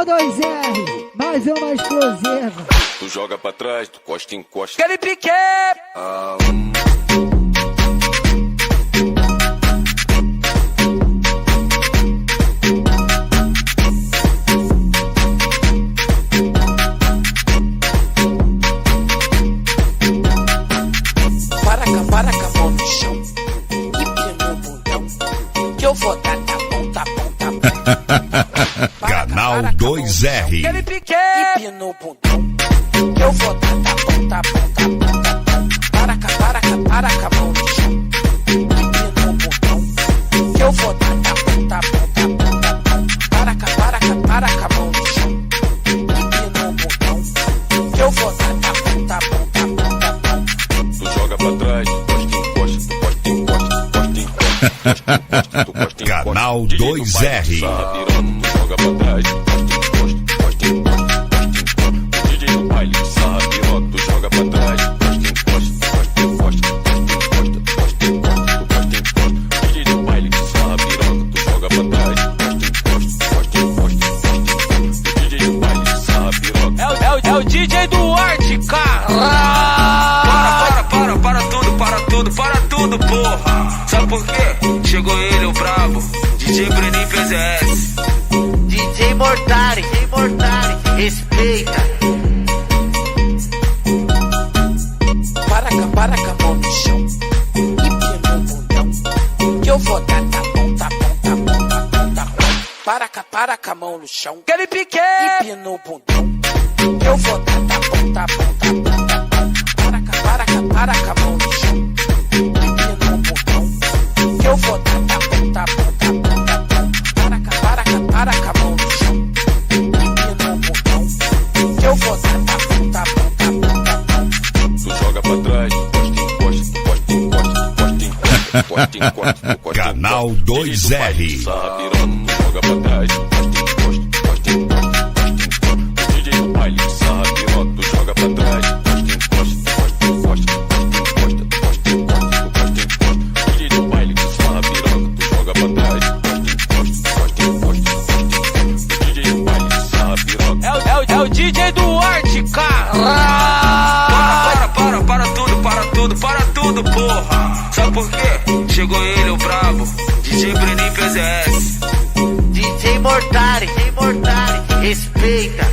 2R, mais uma explosiva. Tu joga pra trás, tu encosta. Aquele pique! Para com a mão no chão e pina no bundão, que eu vou dar tá bom. Canal 2R. Aquele pique! E pina no bundão, que eu vou dar tá bom. Para com a mão no chão e pina no bundão, que eu vou dar tá bom. Para com a mão no chão e pina no bundão, que eu vou dar tá bom. Tu joga pra trás, tu encosta. Canal 2R. Tu joga pra trás, tu encosta. O DJ do baile sarra piroca, tu joga pra trás, tu encosta. O DJ do baile sarra piroca, tu joga pra trás, tu encosta. O DJ do baile sarra piroca. É o DJ do arte, cara! Para tudo, porra! Sabe por quê? Chegou ele, o brabo, DJ Breninho PZS. DJ Mortari, respeita. Para com a mão no chão e pina no bundão, que eu vou dar tá bom. Para com a mão no chão Aquele pique! e pina no bundão, que eu vou dar tá bom. Para com a mão no chão e pina no bundão, que eu vou dar tá bom. Para com a mão no chão e pina no bundão, que eu vou dar tá bom. Tu joga pra trás, encosta. Canal 2R. Sarra piroca, tu joga pra trás, encosta. O DJ do baile sarra piroca, tu joga pra trás, encosta. O DJ do baile sarra piroca, tu joga pra trás, encosta. O DJ do baile sarra piroca. É o DJ do arte, cara! Para tudo, porra! Sabe por quê? Chegou ele, o brabo, DJ Breninho PZS. DJ Mortari, respeita.